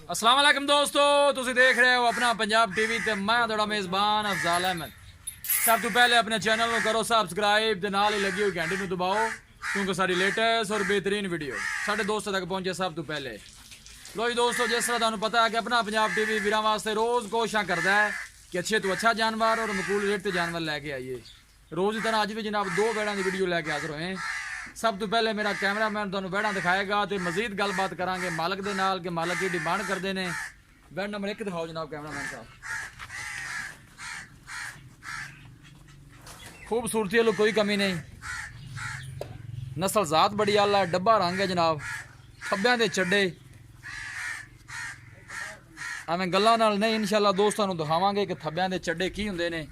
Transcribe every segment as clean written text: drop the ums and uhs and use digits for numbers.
अस्सलाम वालेकुम दोस्तों, तुसी देख रहे हो अपना पंजाब टीवी ते मैं थोड़ा मेज़बान अफजाल अहमद। सब तो पहले अपने चैनल को करो सब्सक्राइब ते नाल ही लगी हुई घंटी को दबाओ क्योंकि सारी लेटेस्ट और बेहतरीन वीडियो साढ़े दोस्तों तक पहुंचे सब तो पहले। लो जी दोस्तों, जिस तरह तुहानू पता है कि अपना पंजाब टीवी वीरां वास्ते रोज़ कोशिश करता है कि अच्छे तो अच्छा जानवर और मकूल रेट ते जानवर लैके आइए। रोज़ की तरह अज भी जनाब दो बैड़ों की वीडियो लैके हाजिर होए। सब तो पहले मेरा कैमरामैन तुहानू बैड़ा दिखाएगा तो मजीद गलबात करांगे मालक दे नाल कि मालक की डिमांड करते हैं। बैड नंबर 1 दिखाओ जनाब कैमरामैन साहब। खूबसूरती वालों कोई कमी नहीं, नस्ल जात बड़ी आला है, डब्बा रंग है जनाब, थब्बियां दे चड्डे एवें गल्लां नाल नहीं इंशाल्लाह दोस्तां नू दिखावांगे कि थब्बियां दे चड्डे की हुंदे ने।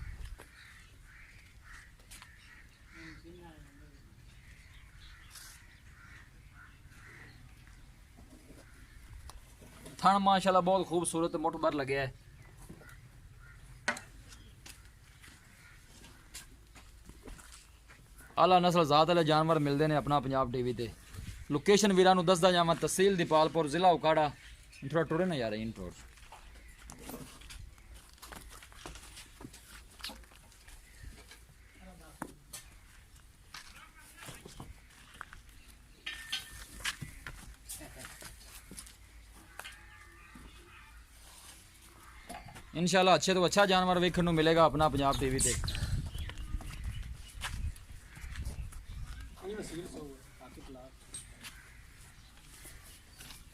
थन माशाल्लाह बहुत खूबसूरत मुठभर लगे है। आला नस्ल जात वाले जानवर मिलते हैं अपना पंजाब टीवी ते। लोकेशन वीरां नू दसदा जावां, तहसील दीपालपुर, जिला उकाड़ा। थोड़ा टुरे ना यार इन टोर। इंशाल्लाह अच्छे तो अच्छा जानवर वेखण नू मिलेगा अपना पंजाब टीवी ते।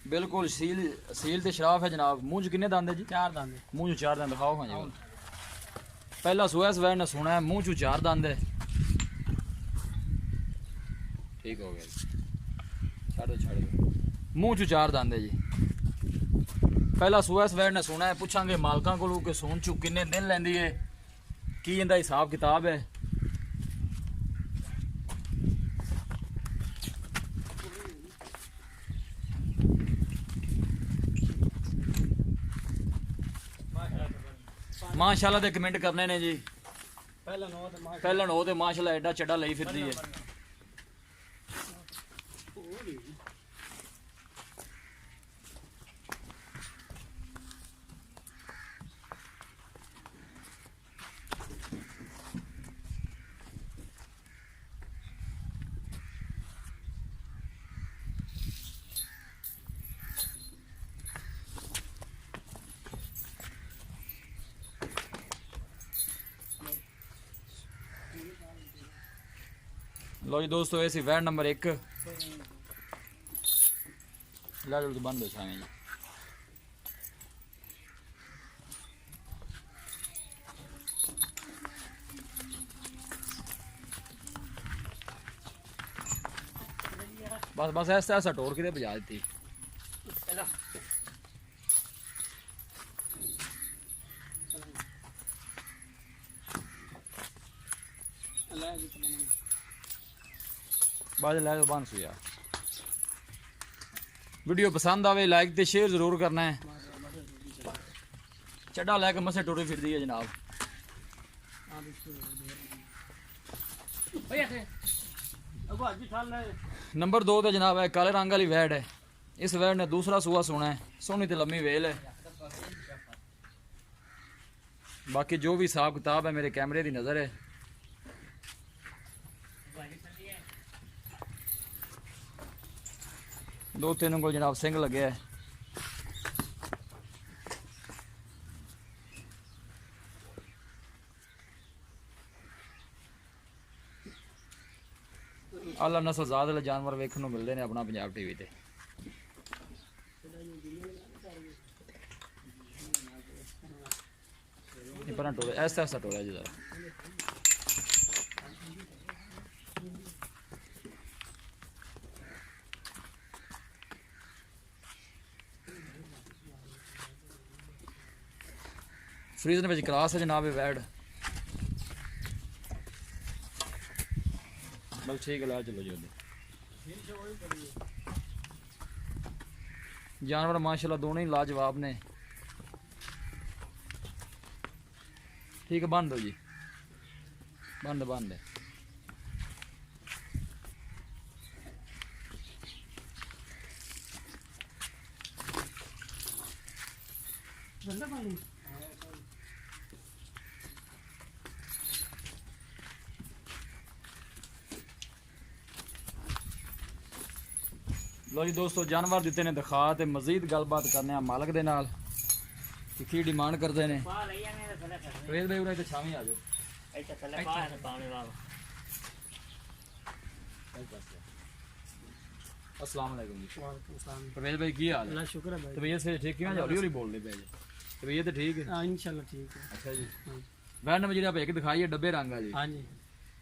बिल्कुल सील सील ते शराफ है जनाब। मूंह च किन्ने दंद है जी? 4 दंद। मूंह च 4 दंद दिखाओ हाँ जी। पहला सुहा इस वैन ने सुना है, मूंह च 4 दंद है। ठीक हो गया, छाड़ दो। मूंह च 4 दंद है जी। पहला सुहा इस वैन ने सुना है। पुछांगे मालकां कोलों कि सून चू किन्ने दिन लैंदी है, की इंदा हिसाब किताब है। माशाल्लाह दे कमेंट करने ने जी। पहला नो ते माशाल्लाह एडा चड्डा लई फिरदी है। लो जी दोस्तों, ऐसी वैन नंबर 1 ला जो बंद हो छावे जी। बस बस ऐसा ऐसा टोर के बजा दी। बाद लै बन सो यार। वीडियो पसंद आवे लाइक ते शेयर जरूर करना है। चड्डा लैके मसे टुरी फिरदी है जनाब। नंबर 2 ते जनाब है काले रंग वाली वैड है। इस वैड ने दूसरा सूआ सुना है। सोहनी ते लम्मी वेल है। बाकी जो भी हिसाब किताब है मेरे कैमरे की नज़र है। दो तीन को जनाब सिंह लगे है। आला नस्ल जात वाले जानवर वेखण नू मिलते हैं अपना पंजाब टीवी ते। पर टोरे ऐसा ऐसा टोरा जी जरा। फ्रीजन में क्लास है जनाब वैड। बस ठीक है, ला चलो जी। जानवर माशाल्लाह दोनों ही लाजवाब ने। ठीक है, बंद हो जी, बंद बंद है। लो जी दोस्तों जानवर दिते ने दिखा ते मजीद गलबात करने आ मालक दे नाल कि की डिमांड करते ने परवेज भाई उरे ते छावी आ जाओ अस्सलाम वालेकुम जी परवेज भाई की हाल है शुक्र है भाई तबीयत से ठीक है हौली हौली बोल दे पे जी तबीयत ठीक है हाँ इंशाल्लाह ठीक है अच्छा जी वैन में जेड़ा एक दिखाई है डब्बे रंग आ जी हाँ जी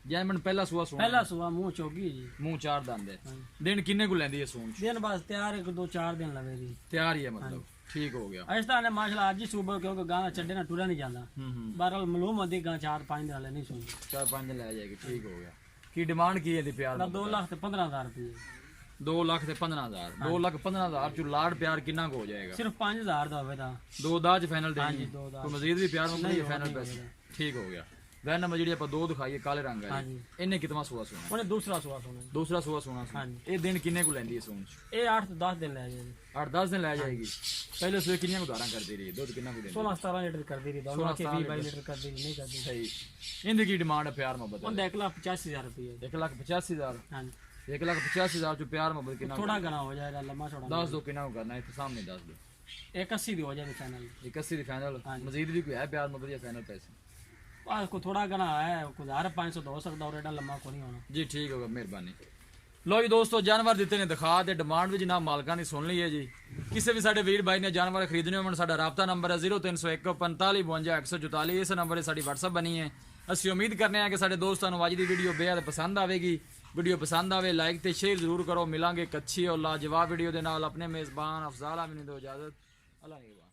जै मन पहला सुआ सुन पहला सुबह मुंह चौगी जी मुंह चार दंद है दिन किन्ने को लेंदी है सून दिन बस तैयार है 2-4 दिन लगेगी तैयार ही है मतलब ठीक हो गया ऐसा ने माशाल्लाह आज ही सुबह क्योंकि गाना चढ़े ना टुरा नहीं जाता बहरहाल मालूम होती गां 4-5 दिन नहीं सुन 4-5 दिन ले जाएगी ठीक हो गया की डिमांड की है दी प्यार 2,15,000 रुपये 2,15,000 2,15,000 चो लाड़ प्यार कितना को हो जाएगा सिर्फ 5,000 का होगा दो दाज फाइनल हाँ देंगे जी 2 कोई मजीद भी प्यार मुकरी है फाइनल पैसे ठीक हो गया वैन नंबर जी ਆਪਾਂ ਦੋ ਦਿਖਾਈਏ ਕਾਲੇ ਰੰਗ हाँ ਵਾਲੀ जी ਇਹਨੇ ਕਿਤਨਾ ਸੂਆ ਸੁਣਾ उन्हें दूसरा सुबह सुना ਦੂਸਰਾ ਸੂਆ ਸੁਣਾ ਸੀ हाँ जी ਇਹ ਦਿਨ ਕਿੰਨੇ ਕੋ ਲੈਂਦੀ ਹੈ ਸੂਣ ਚ ये 8-10 दिन ले जाएगी 8-10 ਦਿਨ ਲੈ ਜਾਏਗੀ ਪਹਿਲੇ ਸੂਏ ਕਿੰਨੀਆਂ ਉਧਾਰਾਂ ਕਰਦੀ ਰਹੀ ਦੁੱਧ ਕਿੰਨਾ ਕੋ ਦਿੰਦੀ 16-17 लीटर कर दी रही 20-22 लीटर कर दी नहीं कर दी ਸਹੀ ਇਹਦੀ ਕੀ ਡਿਮਾਂਡ ਹੈ ਪਿਆਰ ਮੁਹੱਬਤ उन्हें 1,85,000 रुपये 1,85,000 हाँ जी 1,85,000 ਚੋ ਪਿਆਰ ਮੁਹੱਬਤ ਕਿੰਨਾ थोड़ा घना हो जाएगा लंबा छोड़ा ਦੱਸ ਦੋ ਕਿੰਨਾ ਕੋ ਕਰਨਾ ਇੱਥੇ ਸਾਹਮਣੇ ਦੱਸ ਦੋ 81 की हो जाएगी चैनल 81 ਦੀ ਫਾਈਨਲ हाँ जी। ਮਜ਼ੀਦ ਵੀ ਕੋਈ ਹੈ ਪਿਆਰ ਮੁਹੱਬਤ ਜਾਂ ਫਾਈਨਲ पैसे को थोड़ा घना है कुछ 1,500 तो हो सकता और एडा लंबा को नहीं होना ਜੀ ਠੀਕ ਹੋਗਾ ਮਿਹਰਬਾਨੀ ਲੋ ਜੀ ਦੋਸਤੋ ਜਾਨਵਰ ਦਿੱਤੇ ਨੇ ਦਿਖਾ ਤੇ ਡਿਮਾਂਡ ਵੀ ਜਨਾਬ ਮਾਲਕਾਂ ਦੀ ਸੁਣ ਲਈ ਹੈ ਜੀ ਕਿਸੇ ਵੀ ਸਾਡੇ ਵੀਰ ਭਾਈ ਨੇ ਜਾਨਵਰ ਖਰੀਦਣੇ ਹੋਣ ਸਾਡਾ ਰਾਬਤਾ ਨੰਬਰ ਹੈ 0301 4552 144 ਇਸ ਨੰਬਰ 'ਤੇ ਸਾਡੀ WhatsApp ਬਣੀ ਹੈ ਅਸੀਂ ਉਮੀਦ ਕਰਨੇ ਆ ਕਿ ਸਾਡੇ ਦੋਸਤਾਂ ਨੂੰ ਅੱਜ ਦੀ ਵੀਡੀਓ ਬੇहद ਪਸੰਦ ਆਵੇਗੀ ਵੀਡੀਓ ਪਸੰਦ ਆਵੇ ਲਾਈਕ ਤੇ ਸ਼ੇਅਰ ਜ਼ਰੂਰ ਕਰੋ ਮਿਲਾਂਗੇ ਇੱਕ ਅੱਛੀ ਔਰ ਲਾਜਵਾਬ ਵੀਡੀਓ ਦੇ ਨਾਲ ਆਪਣੇ ਮੇਜ਼ਬਾਨ ਅਫਜ਼ਾਲ ਆਮਿਨ ਨੂੰ ਦਿਓ ਇਜਾਜ਼ਤ ਅੱਲਾ ਨਿਗਹਿਬਾਨ